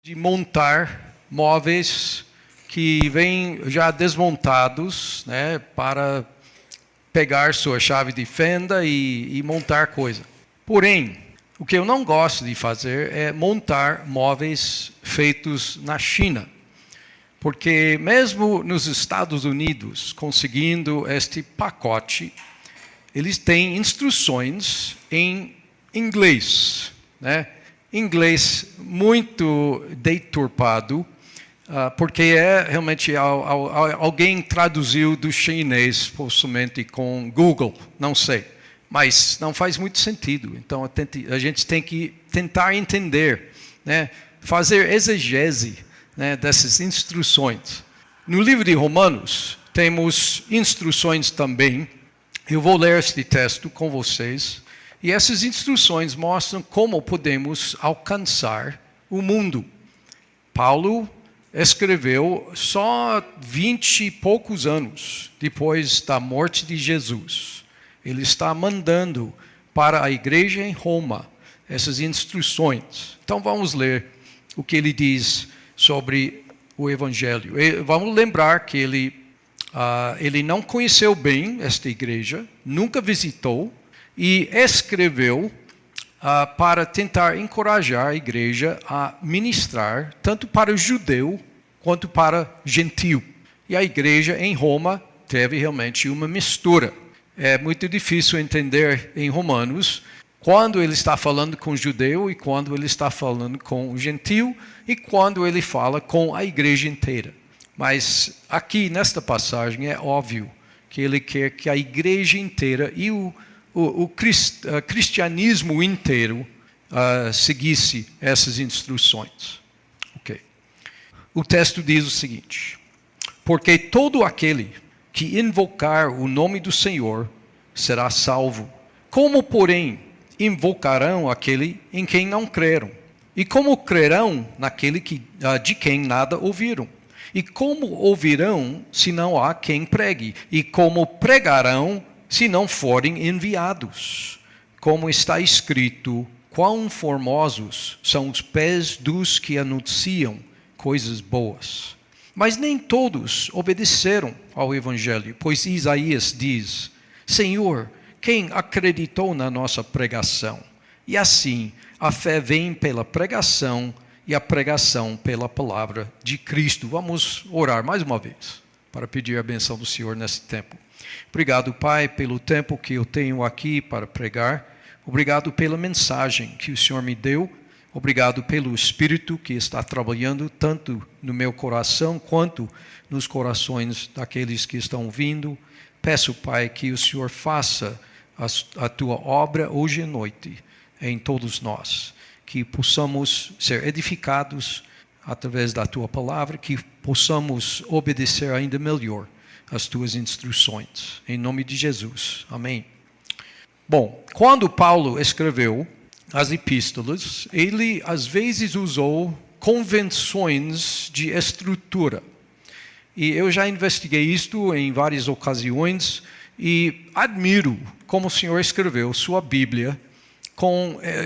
de montar móveis que vêm já desmontados, né, para pegar sua chave de fenda e montar coisa. Porém, o que eu não gosto de fazer é montar móveis feitos na China. Porque mesmo nos Estados Unidos, conseguindo este pacote, eles têm instruções em inglês, né? Inglês muito deturpado, porque realmente alguém traduziu do chinês, possivelmente com Google, não sei. Mas não faz muito sentido. Então a gente tem que tentar entender, né? Fazer exegese, né, dessas instruções. No livro de Romanos, temos instruções também. Eu vou ler este texto com vocês. E essas instruções mostram como podemos alcançar o mundo. Paulo escreveu só 20 e poucos anos depois da morte de Jesus. Ele está mandando para a igreja em Roma essas instruções. Então vamos ler o que ele diz sobre o Evangelho. Vamos lembrar que ele não conheceu bem esta igreja, nunca visitou, e escreveu para tentar encorajar a igreja a ministrar tanto para o judeu quanto para o gentio. E a igreja em Roma teve realmente uma mistura. É muito difícil entender em Romanos quando ele está falando com o judeu e quando ele está falando com o gentio e quando ele fala com a igreja inteira. Mas aqui nesta passagem é óbvio que ele quer que a igreja inteira e o cristianismo inteiro seguisse essas instruções. Okay. O texto diz o seguinte: porque todo aquele que invocar o nome do Senhor será salvo. Como, porém, invocarão aquele em quem não creram? E como crerão naquele de quem nada ouviram? E como ouvirão se não há quem pregue? E como pregarão se não forem enviados? Como está escrito: quão formosos são os pés dos que anunciam coisas boas. Mas nem todos obedeceram ao Evangelho, pois Isaías diz: Senhor, quem acreditou na nossa pregação? E assim, a fé vem pela pregação e a pregação pela palavra de Cristo. Vamos orar mais uma vez para pedir a benção do Senhor nesse tempo. Obrigado, Pai, pelo tempo que eu tenho aqui para pregar. Obrigado pela mensagem que o Senhor me deu. Obrigado pelo Espírito que está trabalhando tanto no meu coração quanto nos corações daqueles que estão ouvindo. Peço, Pai, que o Senhor faça a Tua obra hoje à noite em todos nós. Que possamos ser edificados através da Tua palavra, que possamos obedecer ainda melhor as Tuas instruções. Em nome de Jesus. Amém. Bom, quando Paulo escreveu as epístolas, ele às vezes usou convenções de estrutura. E eu já investiguei isto em várias ocasiões e admiro como o Senhor escreveu sua Bíblia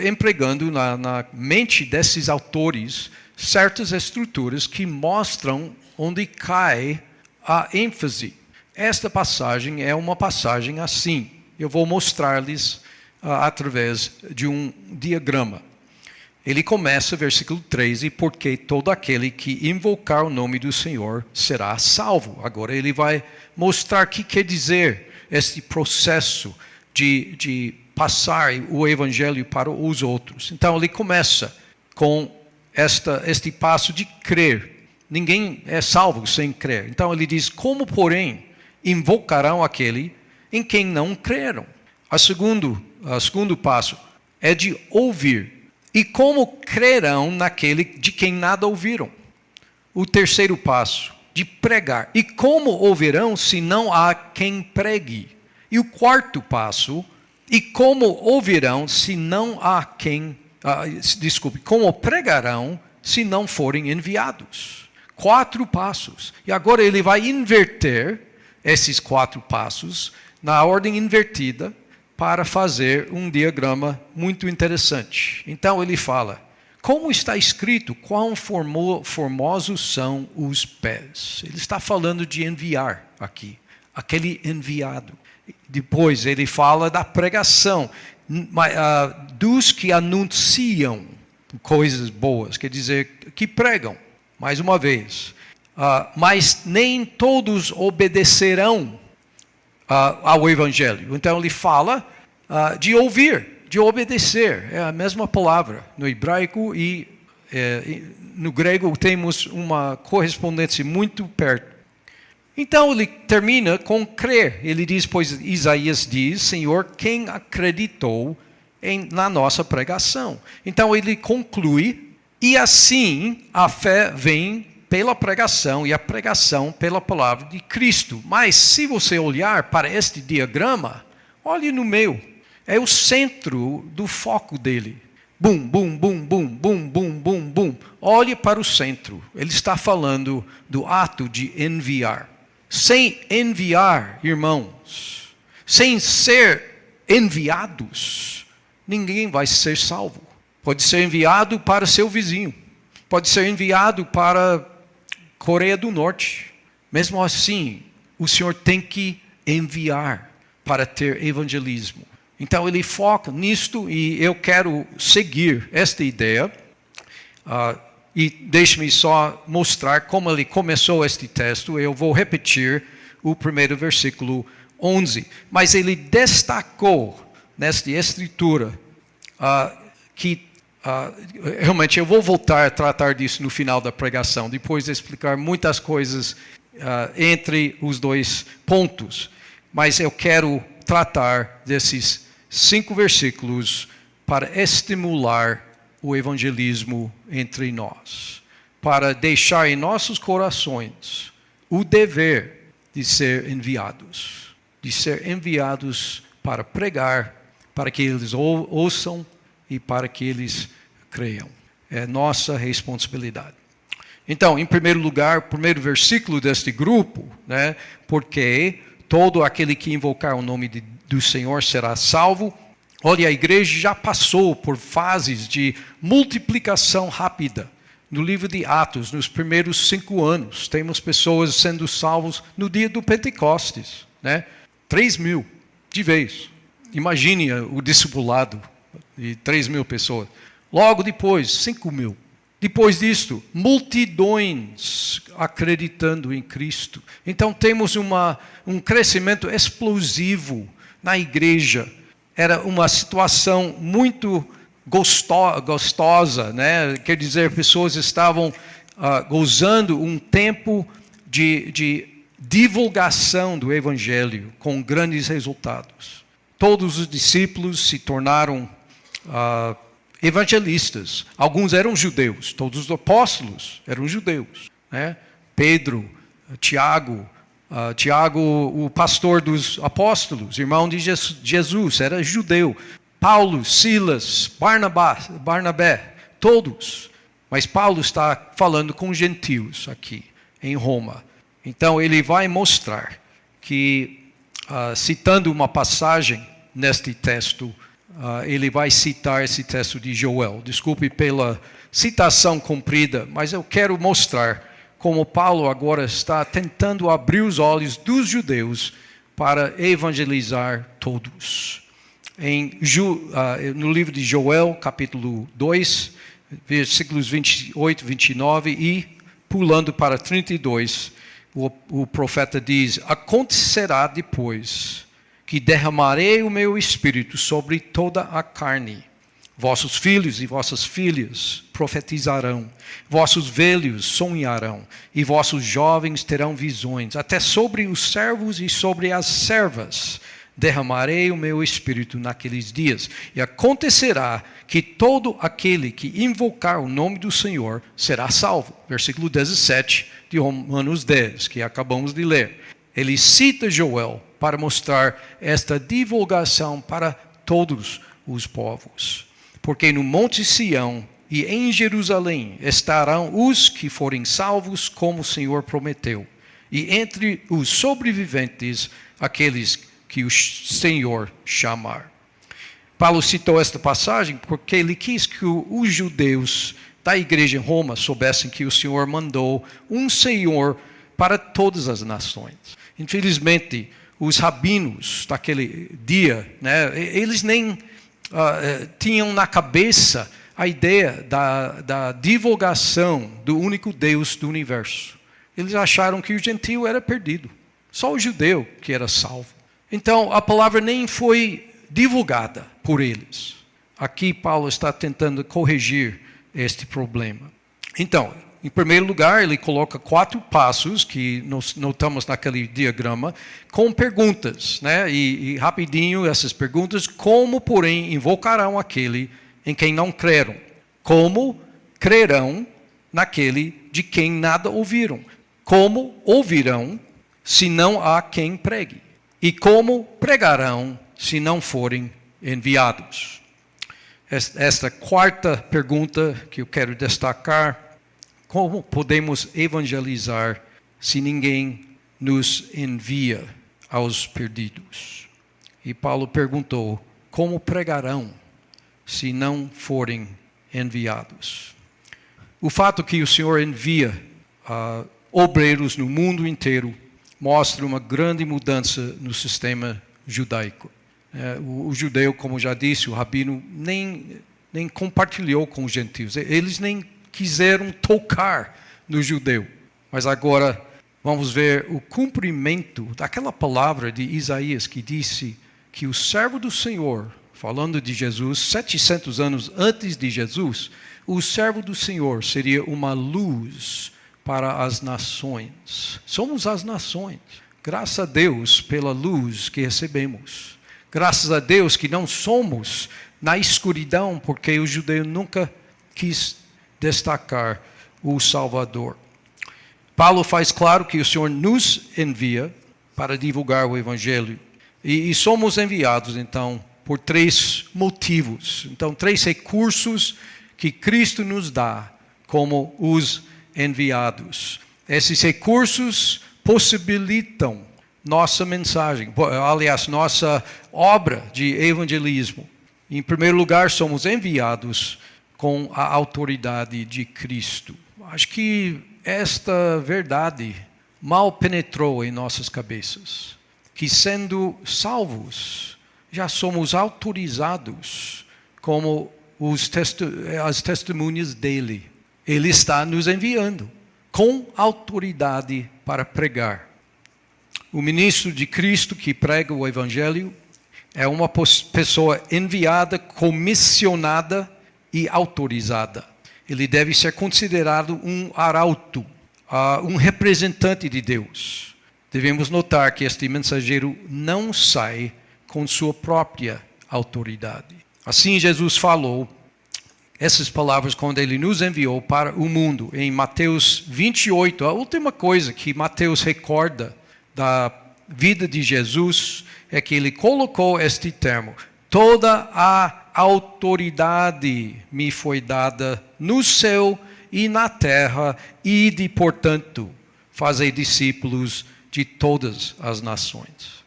empregando na mente desses autores certas estruturas que mostram onde cai a ênfase. Esta passagem é uma passagem assim. Eu vou mostrar-lhes através de um diagrama. Ele começa, versículo 13, porque todo aquele que invocar o nome do Senhor será salvo. Agora ele vai mostrar o que quer dizer esse processo de passar o evangelho para os outros. Então ele começa com este passo de crer. Ninguém é salvo sem crer. Então ele diz: como, porém, invocarão aquele em quem não creram? O segundo passo é de ouvir. E como crerão naquele de quem nada ouviram? O terceiro passo, de pregar. E como ouvirão se não há quem pregue? E o quarto passo, e como ouvirão se não há quem... como pregarão se não forem enviados? 4 passos. E agora ele vai inverter esses 4 passos na ordem invertida para fazer um diagrama muito interessante. Então ele fala: como está escrito, quão formosos são os pés. Ele está falando de enviar aqui, aquele enviado. Depois ele fala da pregação, dos que anunciam coisas boas, quer dizer, que pregam, mais uma vez. Mas nem todos obedecerão ao Evangelho. Então ele fala de ouvir, de obedecer. É a mesma palavra no hebraico e no grego temos uma correspondência muito perto. Então ele termina com crer. Ele diz, pois Isaías diz, Senhor, quem acreditou na nossa pregação? Então ele conclui, e assim a fé vem pela pregação e a pregação pela palavra de Cristo. Mas se você olhar para este diagrama, olhe no meio. É o centro do foco dele. Bum, bum, bum, bum, bum, bum, bum, bum. Olhe para o centro. Ele está falando do ato de enviar. Sem enviar, irmãos, sem ser enviados, ninguém vai ser salvo. Pode ser enviado para seu vizinho. Pode ser enviado para Coreia do Norte. Mesmo assim, o Senhor tem que enviar para ter evangelismo. Então ele foca nisto e eu quero seguir esta ideia. E deixe-me só mostrar como ele começou este texto. Eu vou repetir o primeiro versículo 11. Mas ele destacou nesta escritura que realmente eu vou voltar a tratar disso no final da pregação, depois de explicar muitas coisas entre os dois pontos. Mas eu quero tratar desses 5 versículos para estimular o evangelismo entre nós, para deixar em nossos corações o dever de ser enviados para pregar, para que eles ouçam e para que eles creiam. É nossa responsabilidade. Então, em primeiro lugar, o primeiro versículo deste grupo, né? Porque todo aquele que invocar o nome do Senhor será salvo. Olha, a igreja já passou por fases de multiplicação rápida. No livro de Atos, nos primeiros 5 anos, temos pessoas sendo salvos no dia do Pentecostes, né? 3.000 de vez. Imagine o discipulado de 3.000 pessoas. Logo depois, 5.000. Depois disto, multidões acreditando em Cristo. Então temos um crescimento explosivo na igreja. Era uma situação muito gostosa, né? Quer dizer, pessoas estavam gozando um tempo de divulgação do Evangelho com grandes resultados. Todos os discípulos se tornaram evangelistas. Alguns eram judeus, todos os apóstolos eram judeus, né? Pedro, Tiago, o pastor dos apóstolos, irmão de Jesus, era judeu. Paulo, Silas, Barnabé, todos. Mas Paulo está falando com gentios aqui em Roma. Então ele vai mostrar que, citando uma passagem neste texto, ele vai citar esse texto de Joel. Desculpe pela citação comprida, mas eu quero mostrar como Paulo agora está tentando abrir os olhos dos judeus para evangelizar todos. No livro de Joel, capítulo 2, versículos 28, 29 e pulando para 32, o profeta diz: acontecerá depois que derramarei o meu espírito sobre toda a carne. Vossos filhos e vossas filhas profetizarão, vossos velhos sonharão, e vossos jovens terão visões. Até sobre os servos e sobre as servas derramarei o meu espírito naqueles dias. E acontecerá que todo aquele que invocar o nome do Senhor será salvo. Versículo 17 de Romanos 10, que acabamos de ler. Ele cita Joel para mostrar esta divulgação para todos os povos. Porque no Monte Sião e em Jerusalém estarão os que forem salvos, como o Senhor prometeu. E entre os sobreviventes, aqueles que o Senhor chamar. Paulo citou esta passagem porque ele quis que os judeus da igreja em Roma soubessem que o Senhor mandou um Senhor para todas as nações. Infelizmente, os rabinos daquele dia, né, eles nem tinham na cabeça a ideia da divulgação do único Deus do universo. Eles acharam que o gentio era perdido. Só o judeu que era salvo. Então, a palavra nem foi divulgada por eles. Aqui Paulo está tentando corrigir este problema. Então, em primeiro lugar, ele coloca 4 passos que nós notamos naquele diagrama, com perguntas, né? E rapidinho essas perguntas: como, porém, invocarão aquele em quem não creram? Como crerão naquele de quem nada ouviram? Como ouvirão se não há quem pregue? E como pregarão se não forem enviados? Esta quarta pergunta que eu quero destacar: como podemos evangelizar se ninguém nos envia aos perdidos? E Paulo perguntou: como pregarão se não forem enviados? O fato que o Senhor envia obreiros no mundo inteiro mostra uma grande mudança no sistema judaico. O judeu, como já disse, o rabino nem compartilhou com os gentios. Eles nem quiseram tocar no judeu. Mas agora vamos ver o cumprimento daquela palavra de Isaías que disse que o servo do Senhor, falando de Jesus, 700 anos antes de Jesus, o servo do Senhor seria uma luz para as nações. Somos as nações. Graças a Deus pela luz que recebemos. Graças a Deus que não somos na escuridão, porque o judeu nunca quis destacar o Salvador. Paulo faz claro que o Senhor nos envia para divulgar o Evangelho. E somos enviados, então, por 3 motivos. Então, 3 recursos que Cristo nos dá como os enviados. Esses recursos possibilitam nossa mensagem, aliás, nossa obra de evangelismo. Em primeiro lugar, somos enviados com a autoridade de Cristo. Acho que esta verdade mal penetrou em nossas cabeças. Que sendo salvos, já somos autorizados como as testemunhas dele. Ele está nos enviando com autoridade para pregar. O ministro de Cristo que prega o Evangelho é uma pessoa enviada, comissionada e autorizada. Ele deve ser considerado um arauto, um representante de Deus. Devemos notar que este mensageiro não sai com sua própria autoridade. Assim Jesus falou essas palavras quando ele nos enviou para o mundo. Em Mateus 28, a última coisa que Mateus recorda da vida de Jesus é que ele colocou este termo: toda a autoridade me foi dada no céu e na terra, ide, portanto, fazei discípulos de todas as nações.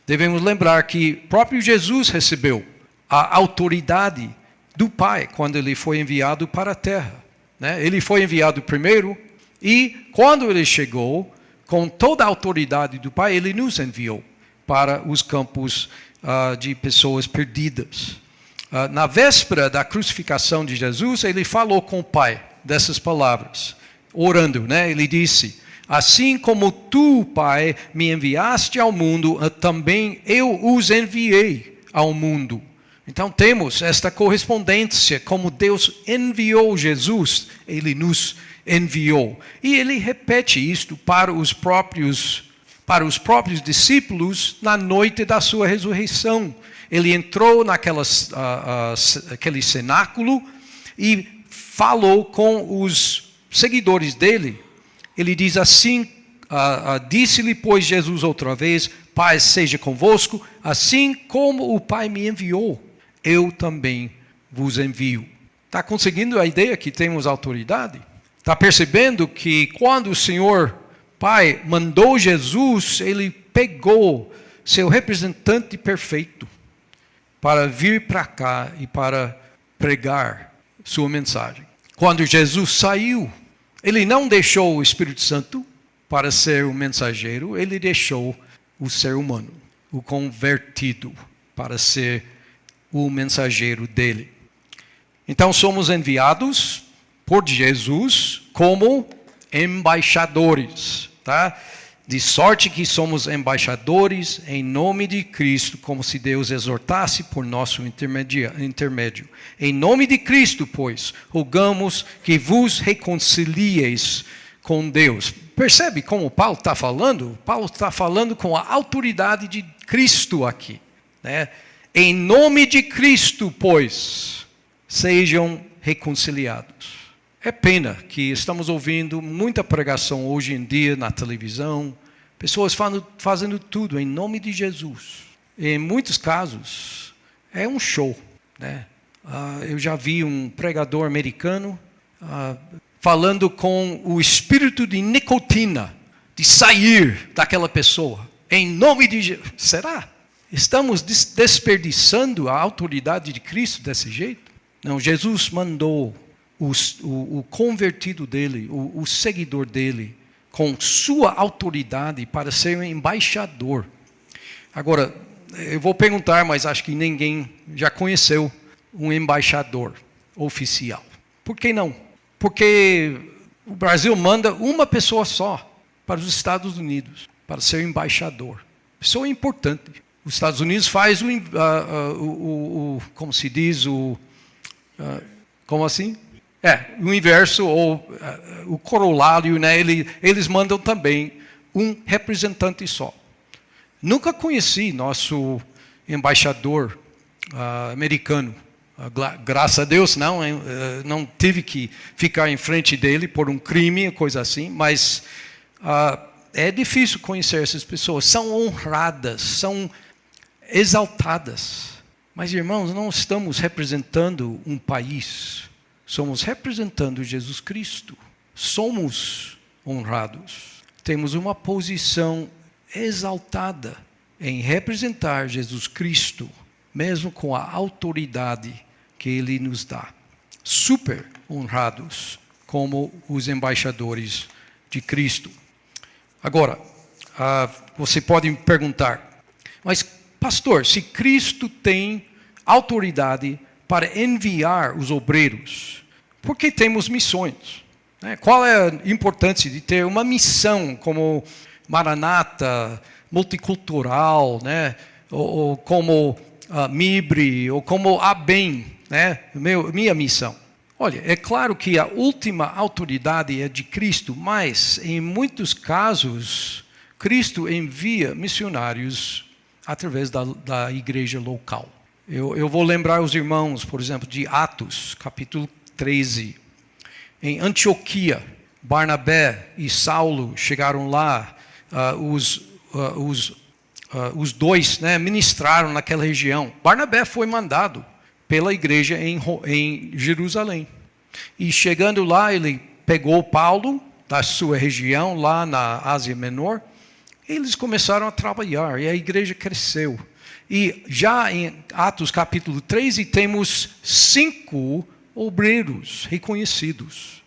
Devemos lembrar que próprio Jesus recebeu a autoridade do Pai quando ele foi enviado para a terra. Ele foi enviado primeiro e quando ele chegou, com toda a autoridade do Pai, ele nos enviou para os campos de pessoas perdidas. Na véspera da crucificação de Jesus, ele falou com o Pai dessas palavras, orando, Ele disse: assim como tu, Pai, me enviaste ao mundo, também eu os enviei ao mundo. Então temos esta correspondência, como Deus enviou Jesus, ele nos enviou. E ele repete isto para os próprios discípulos na noite da sua ressurreição. Ele entrou naquele cenáculo e falou com os seguidores dele. Ele diz assim, disse-lhe, pois, Jesus outra vez: Pai seja convosco, assim como o Pai me enviou, eu também vos envio. Está conseguindo a ideia que temos autoridade? Está percebendo que quando o Senhor Pai mandou Jesus, ele pegou seu representante perfeito para vir para cá e para pregar sua mensagem. Quando Jesus saiu, ele não deixou o Espírito Santo para ser o mensageiro, ele deixou o ser humano, o convertido, para ser o mensageiro dele. Então somos enviados por Jesus como embaixadores, tá? De sorte que somos embaixadores em nome de Cristo, como se Deus exortasse por nosso intermédio. Em nome de Cristo, pois, rogamos que vos reconcilieis com Deus. Percebe como Paulo está falando? Paulo está falando com a autoridade de Cristo aqui, né? Em nome de Cristo, pois, sejam reconciliados. É pena que estamos ouvindo muita pregação hoje em dia na televisão, pessoas fazendo tudo em nome de Jesus. Em muitos casos, é um show, né? Eu já vi um pregador americano falando com o espírito de nicotina, de sair daquela pessoa, em nome de Jesus. Será? Estamos desperdiçando a autoridade de Cristo desse jeito? Não, Jesus mandou o convertido dele, o seguidor dele, com sua autoridade para ser um embaixador. Agora, eu vou perguntar, mas acho que ninguém já conheceu um embaixador oficial. Por que não? Porque o Brasil manda uma pessoa só para os Estados Unidos, para ser embaixador. Pessoa importante. Os Estados Unidos faz como se diz, como assim? O inverso, ou o corolário, né? Eles mandam também um representante só. Nunca conheci nosso embaixador americano. Graças a Deus, não tive que ficar em frente dele por um crime, coisa assim, mas é difícil conhecer essas pessoas. São honradas, são exaltadas. Mas, irmãos, não estamos representando um país. Somos representando Jesus Cristo. Somos honrados. Temos uma posição exaltada em representar Jesus Cristo, mesmo com a autoridade que Ele nos dá. Super honrados como os embaixadores de Cristo. Agora, você pode me perguntar, mas pastor, se Cristo tem autoridade para enviar os obreiros, por que temos missões? Qual é a importância de ter uma missão como Maranata, multicultural, né? ou como Mibre, ou como ABEM, né? Minha missão? Olha, é claro que a última autoridade é de Cristo, mas em muitos casos, Cristo envia missionários através da igreja local. Eu vou lembrar os irmãos, por exemplo, de Atos, capítulo 13. Em Antioquia, Barnabé e Saulo chegaram lá, os dois, né, ministraram naquela região. Barnabé foi mandado pela igreja em Jerusalém. E chegando lá, ele pegou Paulo, da sua região, lá na Ásia Menor. Eles começaram a trabalhar e a igreja cresceu. E já em Atos capítulo 13, temos 5 obreiros reconhecidos.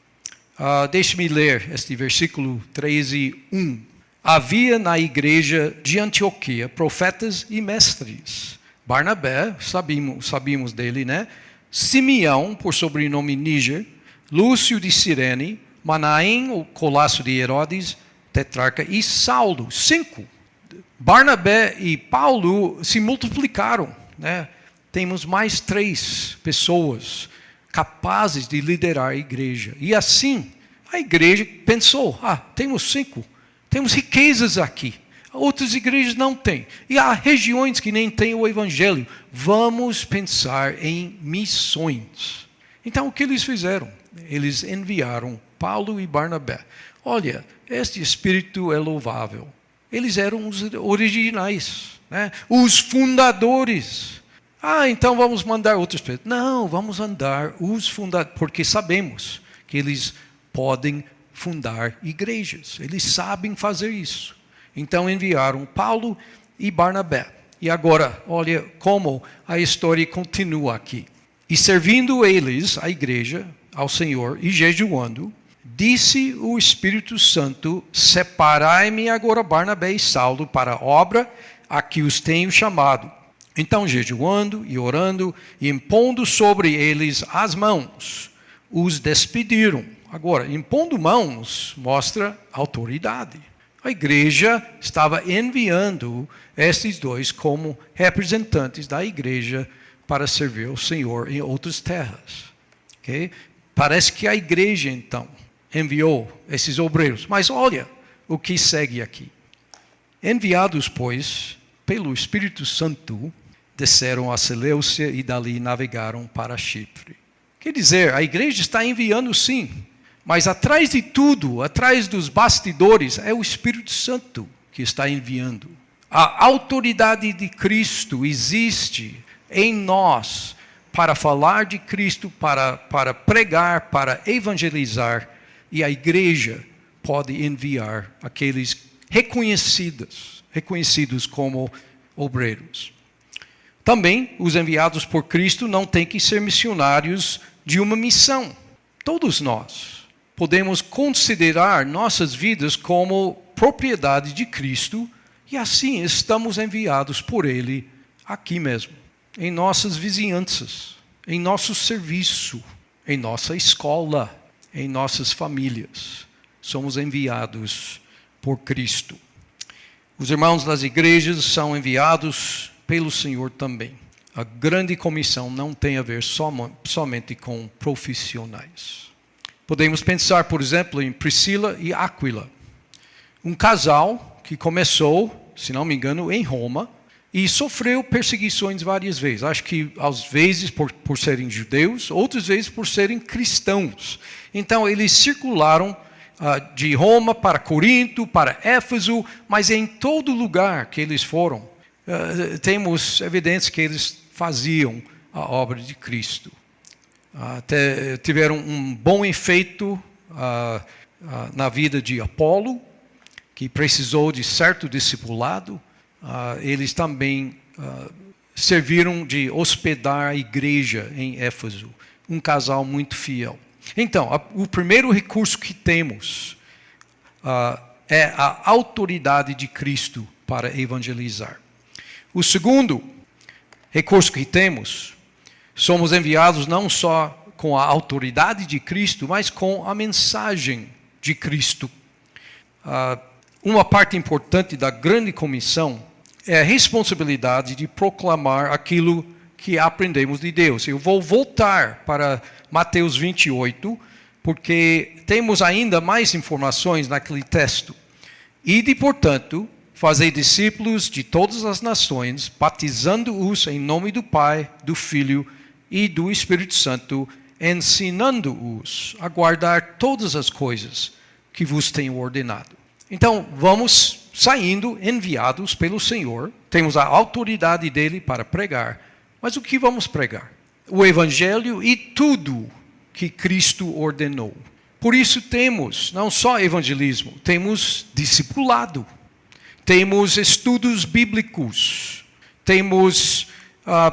Deixe-me ler este versículo 13:1. Havia na igreja de Antioquia profetas e mestres. Barnabé, sabíamos dele, né? Simeão, por sobrenome Níger, Lúcio de Cirene, Manaém, o colasso de Herodes, tetrarca, e Saulo. 5. Barnabé e Paulo se multiplicaram, né? Temos mais 3 pessoas capazes de liderar a igreja. E assim, a igreja pensou, temos 5, temos riquezas aqui. Outras igrejas não têm. E há regiões que nem têm o evangelho. Vamos pensar em missões. Então, o que eles fizeram? Eles enviaram Paulo e Barnabé. Olha, este espírito é louvável. Eles eram os originais, né? Os fundadores. Então vamos mandar outras pessoas. Não, vamos mandar os fundadores, porque sabemos que eles podem fundar igrejas. Eles sabem fazer isso. Então enviaram Paulo e Barnabé. E agora, olha como a história continua aqui. E servindo eles, a igreja, ao Senhor, e jejuando, disse o Espírito Santo: separai-me agora Barnabé e Saulo para a obra a que os tenho chamado. Então, jejuando e orando, e impondo sobre eles as mãos, os despediram. Agora, impondo mãos mostra autoridade. A igreja estava enviando esses dois como representantes da igreja para servir o Senhor em outras terras. Okay? Parece que a igreja, então, enviou esses obreiros. Mas olha o que segue aqui. Enviados, pois, pelo Espírito Santo, desceram a Seleucia e dali navegaram para Chipre. Quer dizer, a igreja está enviando sim, mas atrás de tudo, atrás dos bastidores, é o Espírito Santo que está enviando. A autoridade de Cristo existe em nós para falar de Cristo, para pregar, para evangelizar, e a igreja pode enviar aqueles reconhecidos como obreiros. Também, os enviados por Cristo não têm que ser missionários de uma missão. Todos nós podemos considerar nossas vidas como propriedade de Cristo e assim estamos enviados por Ele aqui mesmo, em nossas vizinhanças, em nosso serviço, em nossa escola, em nossas famílias. Somos enviados por Cristo. Os irmãos das igrejas são enviados pelo Senhor também. A grande comissão não tem a ver somente com profissionais. Podemos pensar, por exemplo, em Priscila e Áquila, um casal que começou, se não me engano, em Roma, e sofreu perseguições várias vezes. Acho que às vezes por serem judeus, outras vezes por serem cristãos. Então eles circularam de Roma para Corinto, para Éfeso, mas em todo lugar que eles foram, temos evidência que eles faziam a obra de Cristo. Até tiveram um bom efeito na vida de Apolo, que precisou de certo discipulado. Eles também serviram de hospedar a igreja em Éfeso, um casal muito fiel. Então, o primeiro recurso que temos é a autoridade de Cristo para evangelizar. O segundo recurso que temos, somos enviados não só com a autoridade de Cristo, mas com a mensagem de Cristo. Uma parte importante da grande comissão é a responsabilidade de proclamar aquilo que aprendemos de Deus. Eu vou voltar para Mateus 28, porque temos ainda mais informações naquele texto. Ide, portanto, fazei discípulos de todas as nações, batizando-os em nome do Pai, do Filho e do Espírito Santo, ensinando-os a guardar todas as coisas que vos tenho ordenado. Então, vamos saindo enviados pelo Senhor, temos a autoridade dele para pregar, mas o que vamos pregar? O Evangelho e tudo que Cristo ordenou. Por isso temos não só evangelismo, temos discipulado, temos estudos bíblicos, temos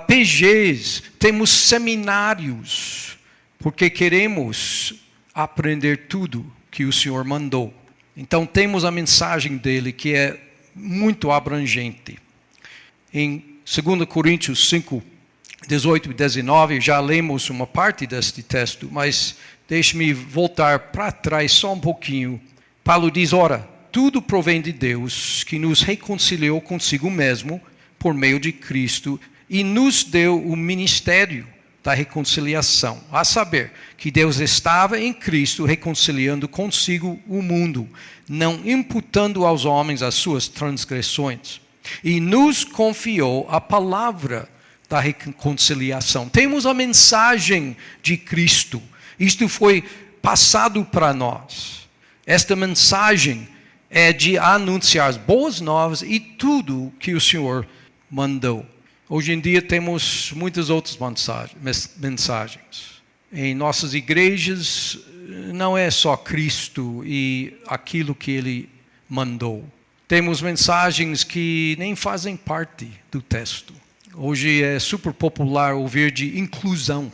PGs, temos seminários, porque queremos aprender tudo que o Senhor mandou. Então temos a mensagem dele que é muito abrangente. Em 2 Coríntios 5, 18 e 19, já lemos uma parte deste texto, mas deixe-me voltar para trás só um pouquinho. Paulo diz, ora, tudo provém de Deus, que nos reconciliou consigo mesmo, por meio de Cristo, e nos deu o ministério da reconciliação, a saber, que Deus estava em Cristo reconciliando consigo o mundo, não imputando aos homens as suas transgressões, e nos confiou a palavra da reconciliação. Temos a mensagem de Cristo. Isto foi passado para nós. Esta mensagem é de anunciar as boas novas e tudo que o Senhor mandou. Hoje em dia temos muitas outras mensagens. Em nossas igrejas não é só Cristo e aquilo que Ele mandou. Temos mensagens que nem fazem parte do texto. Hoje é super popular ouvir de inclusão,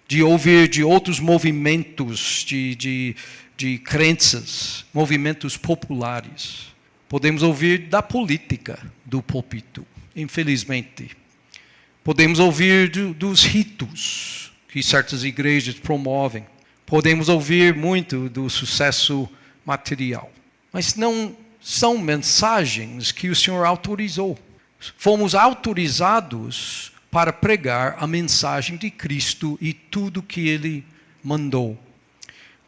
de ouvir de outros movimentos de crenças, movimentos populares. Podemos ouvir da política do púlpito, infelizmente. Podemos ouvir dos ritos que certas igrejas promovem. Podemos ouvir muito do sucesso material. Mas não são mensagens que o Senhor autorizou. Fomos autorizados para pregar a mensagem de Cristo e tudo que Ele mandou.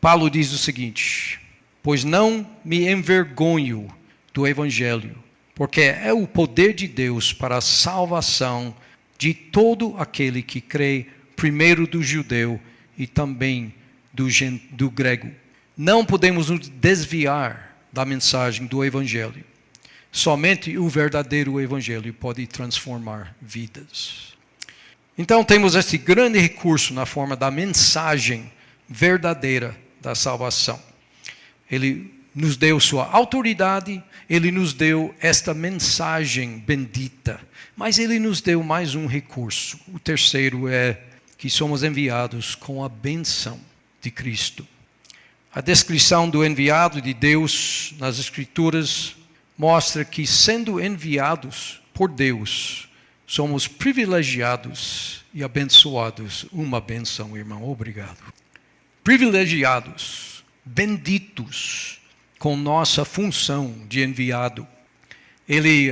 Paulo diz o seguinte: pois não me envergonho do Evangelho, porque é o poder de Deus para a salvação de todo aquele que crê, primeiro do judeu e também do grego. Não podemos nos desviar da mensagem do Evangelho. Somente o verdadeiro Evangelho pode transformar vidas. Então temos este grande recurso na forma da mensagem verdadeira da salvação. Ele nos deu sua autoridade, Ele nos deu esta mensagem bendita, mas Ele nos deu mais um recurso. O terceiro é que somos enviados com a bênção de Cristo. A descrição do enviado de Deus nas Escrituras mostra que, sendo enviados por Deus, somos privilegiados e abençoados. Uma benção, irmão, obrigado. Privilegiados, benditos com nossa função de enviado. Ele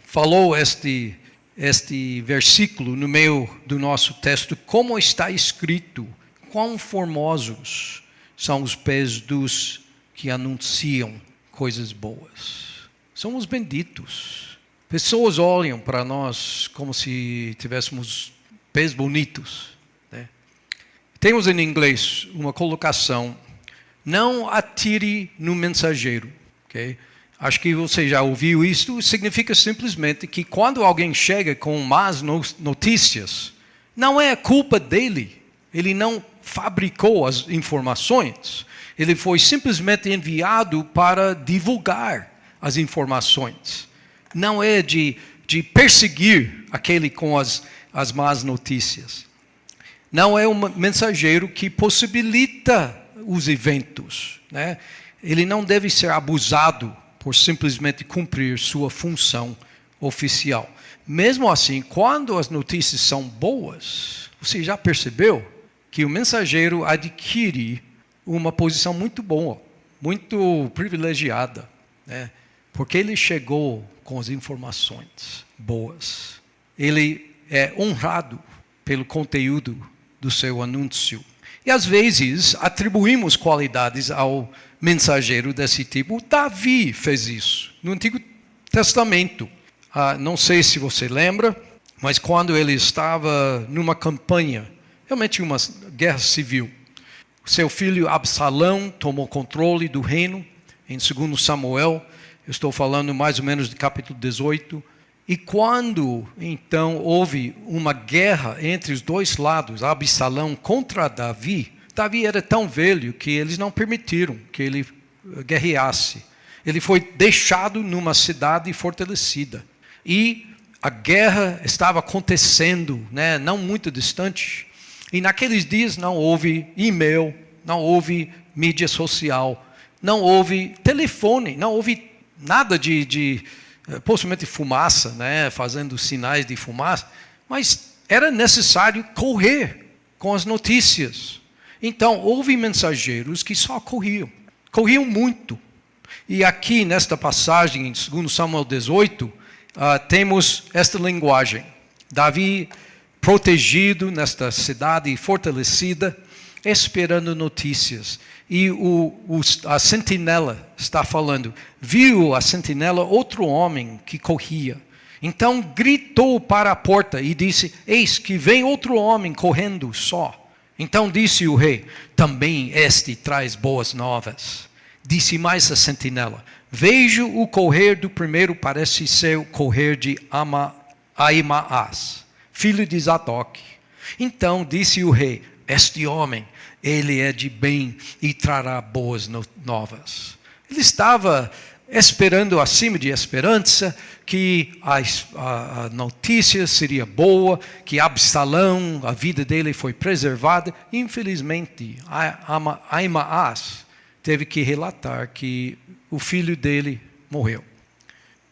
falou este versículo no meio do nosso texto, como está escrito: quão formosos são os pés dos que anunciam coisas boas. Somos benditos. Pessoas olham para nós como se tivéssemos pés bonitos, né? Temos em inglês uma colocação: não atire no mensageiro. Okay? Acho que você já ouviu isso. Significa simplesmente que quando alguém chega com más notícias, não é culpa dele. Ele não fabricou as informações. Ele foi simplesmente enviado para divulgar as informações. Não é de perseguir aquele com as más notícias. Não é um mensageiro que possibilita os eventos, né? Ele não deve ser abusado por simplesmente cumprir sua função oficial. Mesmo assim, quando as notícias são boas, você já percebeu que o mensageiro adquire uma posição muito boa, muito privilegiada, né? Porque ele chegou com as informações boas. Ele é honrado pelo conteúdo do seu anúncio. E às vezes atribuímos qualidades ao mensageiro desse tipo. Davi fez isso no Antigo Testamento. Não sei se você lembra, mas quando ele estava numa campanha, realmente uma guerra civil, seu filho Absalão tomou controle do reino, em 2 Samuel, eu estou falando mais ou menos do capítulo 18, e quando então houve uma guerra entre os dois lados, Absalão contra Davi, Davi era tão velho que eles não permitiram que ele guerreasse. Ele foi deixado numa cidade fortalecida. E a guerra estava acontecendo, né, não muito distante. E naqueles dias não houve e-mail, não houve mídia social, não houve telefone, não houve nada de possivelmente fumaça, né, fazendo sinais de fumaça. Mas era necessário correr com as notícias. Então, houve mensageiros que só corriam muito. E aqui, nesta passagem, em 2 Samuel 18, temos esta linguagem. Davi, protegido nesta cidade fortalecida, esperando notícias. E a sentinela está falando. Viu a sentinela outro homem que corria. Então, gritou para a porta e disse: eis que vem outro homem correndo só. Então disse o rei: também este traz boas novas. Disse mais a sentinela: vejo o correr do primeiro parece ser o correr de Ahimaás, filho de Zadok. Então disse o rei: este homem, ele é de bem e trará boas novas. Ele estava esperando acima de esperança, que a notícia seria boa, que Absalão, a vida dele foi preservada. Infelizmente, Ahimaaz teve que relatar que o filho dele morreu.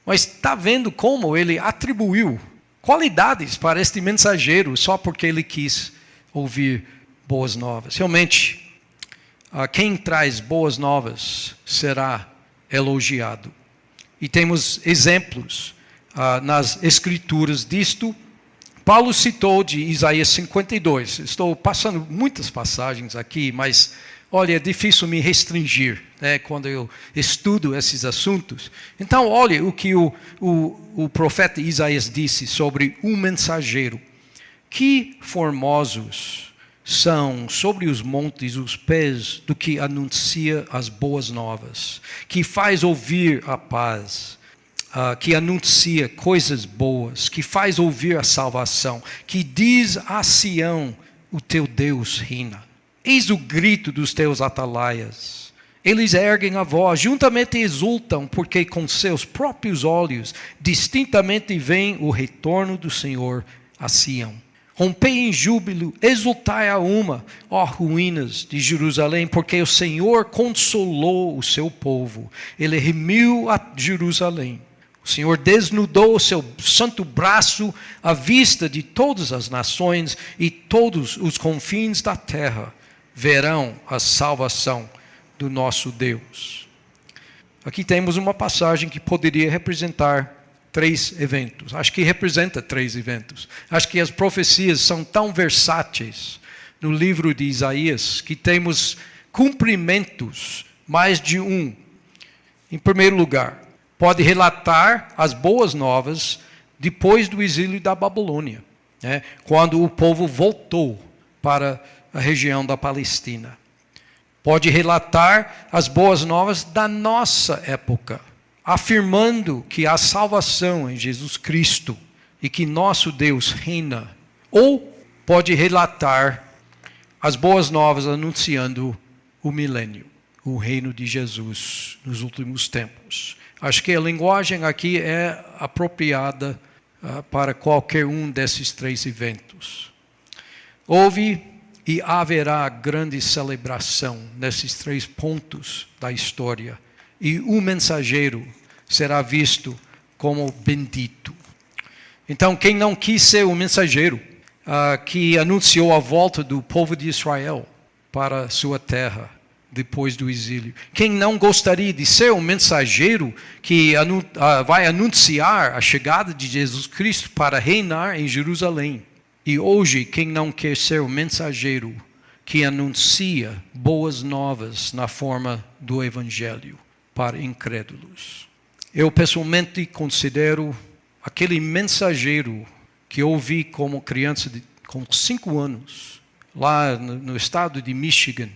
Mas está vendo como ele atribuiu qualidades para este mensageiro só porque ele quis ouvir boas novas. Realmente, quem traz boas novas será elogiado. E temos exemplos nas Escrituras disto. Paulo citou de Isaías 52. Estou passando muitas passagens aqui, mas olha, é difícil me restringir, né, quando eu estudo esses assuntos. Então, olha o que o profeta Isaías disse sobre um mensageiro. Que formosos são sobre os montes os pés do que anuncia as boas novas, que faz ouvir a paz, que anuncia coisas boas, que faz ouvir a salvação, que diz a Sião, o teu Deus reina. Eis o grito dos teus atalaias. Eles erguem a voz, juntamente exultam, porque com seus próprios olhos distintamente veem o retorno do Senhor a Sião. Rompei em júbilo, exultai a uma, ó ruínas de Jerusalém, porque o Senhor consolou o seu povo. Ele remiu a Jerusalém. O Senhor desnudou o seu santo braço à vista de todas as nações, e todos os confins da terra verão a salvação do nosso Deus. Aqui temos uma passagem que poderia representar 3 eventos. Acho que representa 3 eventos. Acho que as profecias são tão versáteis no livro de Isaías que temos cumprimentos mais de um. Em primeiro lugar, pode relatar as boas novas depois do exílio da Babilônia, né, quando o povo voltou para a região da Palestina. Pode relatar as boas novas da nossa época, afirmando que há salvação em Jesus Cristo e que nosso Deus reina. Ou pode relatar as boas novas anunciando o milênio, o reino de Jesus nos últimos tempos. Acho que a linguagem aqui é apropriada para qualquer um desses 3 eventos. Houve e haverá grande celebração nesses 3 pontos da história. E o mensageiro será visto como bendito. Então, quem não quis ser o mensageiro que anunciou a volta do povo de Israel para sua terra depois do exílio? Quem não gostaria de ser o mensageiro que vai anunciar a chegada de Jesus Cristo para reinar em Jerusalém? E hoje, quem não quer ser o mensageiro que anuncia boas novas na forma do Evangelho para incrédulos? Eu pessoalmente considero aquele mensageiro que eu ouvi como criança com 5 anos, lá no estado de Michigan.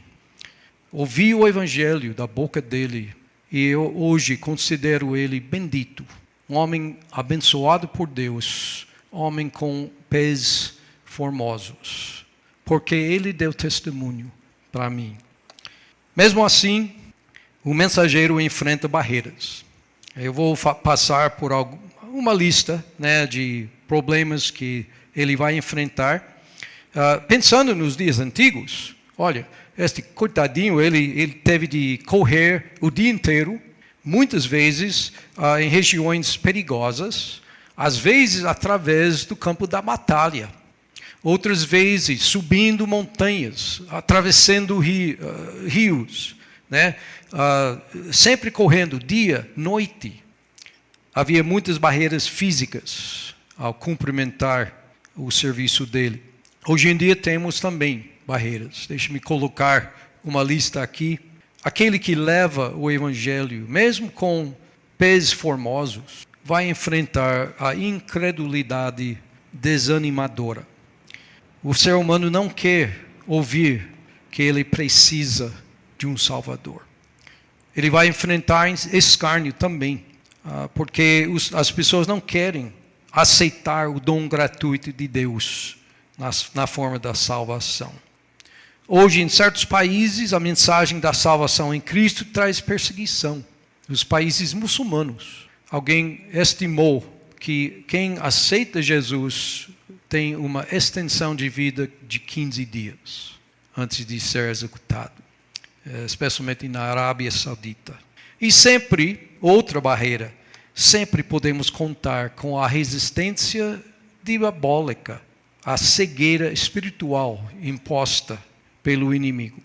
Ouvi o Evangelho da boca dele e eu hoje considero ele bendito. Um homem abençoado por Deus, homem com pés formosos, porque ele deu testemunho para mim. Mesmo assim, o mensageiro enfrenta barreiras. Eu vou passar por uma lista, né, de problemas que ele vai enfrentar. Pensando nos dias antigos, olha, este coitadinho, ele teve de correr o dia inteiro, muitas vezes em regiões perigosas, às vezes através do campo da batalha, outras vezes subindo montanhas, atravessando rios, né? Sempre correndo dia, noite. Havia muitas barreiras físicas ao cumprimentar o serviço dele. Hoje em dia temos também barreiras. Deixe-me colocar uma lista aqui. Aquele que leva o Evangelho, mesmo com pés formosos, vai enfrentar a incredulidade desanimadora. O ser humano não quer ouvir que ele precisa de um Salvador. Ele vai enfrentar escárnio também, porque as pessoas não querem aceitar o dom gratuito de Deus na forma da salvação. Hoje, em certos países, a mensagem da salvação em Cristo traz perseguição. Os países muçulmanos. Alguém estimou que quem aceita Jesus tem uma extensão de vida de 15 dias antes de ser executado, especialmente na Arábia Saudita. E sempre, outra barreira, sempre podemos contar com a resistência diabólica, a cegueira espiritual imposta pelo inimigo.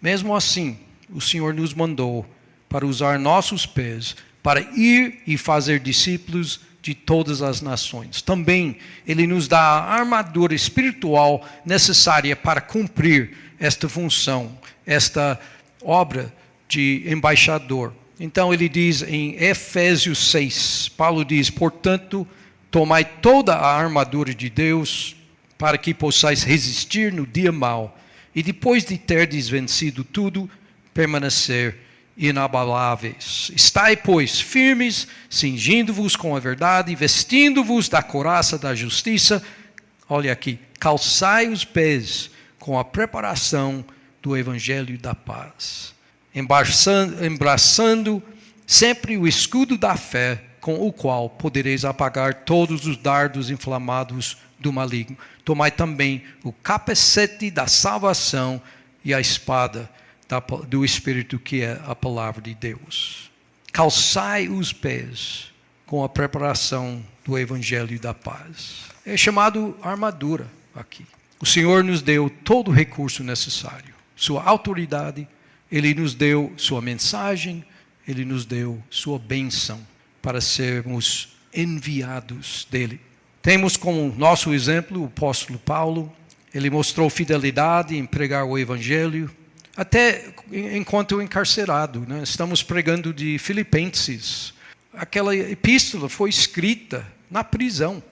Mesmo assim, o Senhor nos mandou para usar nossos pés para ir e fazer discípulos de todas as nações. Também Ele nos dá a armadura espiritual necessária para cumprir esta função, esta obra de embaixador. Então Ele diz em Efésios 6, Paulo diz, portanto, tomai toda a armadura de Deus para que possais resistir no dia mau e depois de terdes vencido tudo, permanecer inabaláveis. Estai, pois, firmes, cingindo-vos com a verdade, vestindo-vos da couraça da justiça. Olha aqui, calçai os pés com a preparação do evangelho da paz, embraçando sempre o escudo da fé, com o qual podereis apagar todos os dardos inflamados do maligno. Tomai também o capacete da salvação e a espada do Espírito, que é a palavra de Deus. Calçai os pés com a preparação do evangelho da paz. É chamado armadura aqui. O Senhor nos deu todo o recurso necessário. Sua autoridade, Ele nos deu sua mensagem, Ele nos deu sua bênção para sermos enviados dEle. Temos como nosso exemplo o apóstolo Paulo. Ele mostrou fidelidade em pregar o evangelho, até enquanto encarcerado, né? Estamos pregando de Filipenses. Aquela epístola foi escrita na prisão.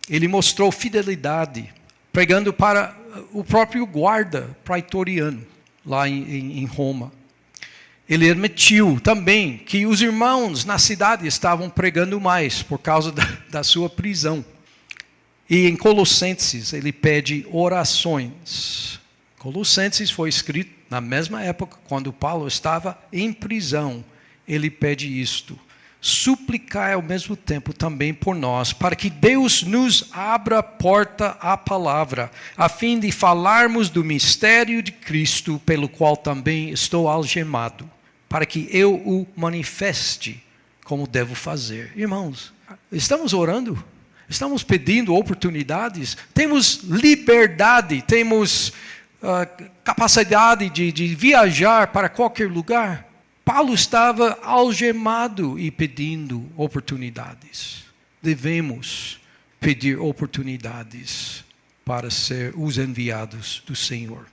Ele mostrou fidelidade, pregando para o próprio guarda praetoriano, lá em Roma. Ele admitiu também que os irmãos na cidade estavam pregando mais por causa da sua prisão. E em Colossenses ele pede orações. Colossenses foi escrito na mesma época, quando Paulo estava em prisão. Ele pede isto: suplicar ao mesmo tempo também por nós, para que Deus nos abra a porta à palavra, a fim de falarmos do mistério de Cristo, pelo qual também estou algemado, para que eu o manifeste como devo fazer. Irmãos, estamos orando? Estamos pedindo oportunidades? Temos liberdade, temos capacidade de viajar para qualquer lugar. Paulo estava algemado e pedindo oportunidades. Devemos pedir oportunidades para ser os enviados do Senhor.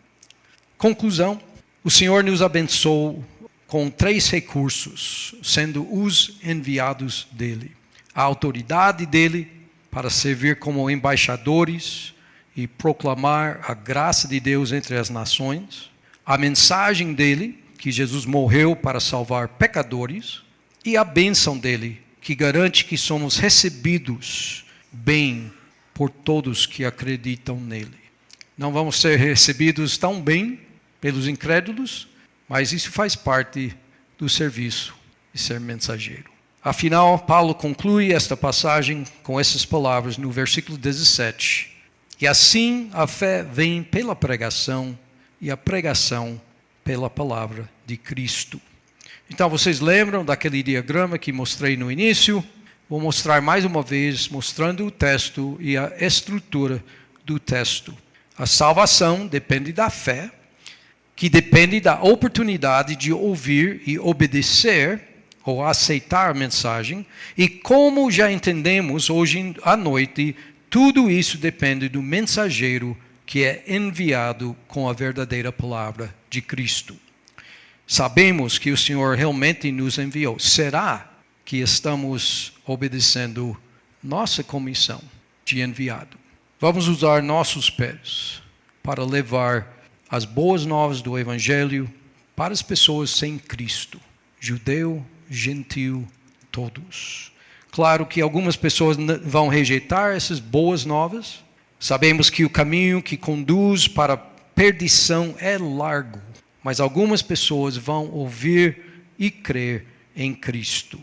Conclusão: o Senhor nos abençoou com 3 recursos, sendo os enviados dele. A autoridade dele para servir como embaixadores e proclamar a graça de Deus entre as nações. A mensagem dele, que Jesus morreu para salvar pecadores, e a bênção dele, que garante que somos recebidos bem por todos que acreditam nele. Não vamos ser recebidos tão bem pelos incrédulos, mas isso faz parte do serviço de ser mensageiro. Afinal, Paulo conclui esta passagem com essas palavras no versículo 17. E assim a fé vem pela pregação, e a pregação pela palavra de Cristo. Então, vocês lembram daquele diagrama que mostrei no início? Vou mostrar mais uma vez, mostrando o texto e a estrutura do texto. A salvação depende da fé, que depende da oportunidade de ouvir e obedecer, ou aceitar a mensagem. E como já entendemos hoje à noite, tudo isso depende do mensageiro que é enviado com a verdadeira palavra de Cristo. Sabemos que o Senhor realmente nos enviou. Será que estamos obedecendo nossa comissão de enviado? Vamos usar nossos pés para levar as boas novas do Evangelho para as pessoas sem Cristo, judeu, gentil, todos. Claro que algumas pessoas vão rejeitar essas boas novas. Sabemos que o caminho que conduz para a perdição é largo, mas algumas pessoas vão ouvir e crer em Cristo.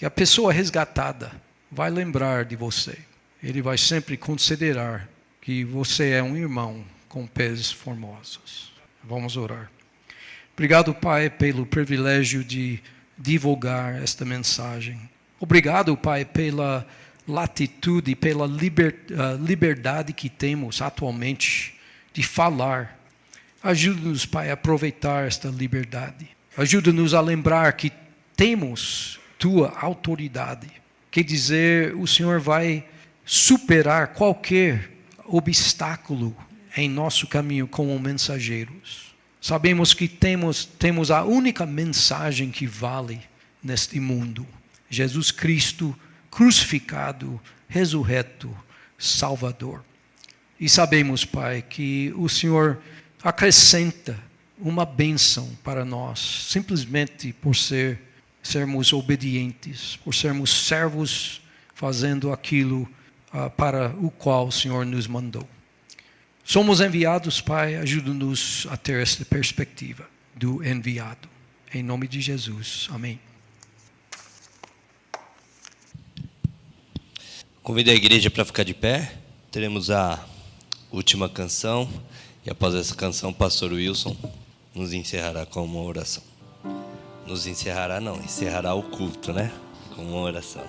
E a pessoa resgatada vai lembrar de você. Ele vai sempre considerar que você é um irmão com pés formosos. Vamos orar. Obrigado, Pai, pelo privilégio de divulgar esta mensagem. Obrigado, Pai, pela latitude, pela liberdade que temos atualmente de falar. Ajuda-nos, Pai, a aproveitar esta liberdade. Ajuda-nos a lembrar que temos Tua autoridade. Quer dizer, o Senhor vai superar qualquer obstáculo em nosso caminho como mensageiros. Sabemos que temos a única mensagem que vale neste mundo. Jesus Cristo crucificado, ressurreto, Salvador. E sabemos, Pai, que o Senhor acrescenta uma bênção para nós, simplesmente por sermos obedientes, por sermos servos, fazendo aquilo para o qual o Senhor nos mandou. Somos enviados, Pai, ajuda-nos a ter esta perspectiva do enviado. Em nome de Jesus. Amém. Convido a igreja para ficar de pé. Teremos a última canção. E após essa canção, o pastor Wilson nos encerrará com uma oração. Nos encerrará não, encerrará o culto, né? Com uma oração.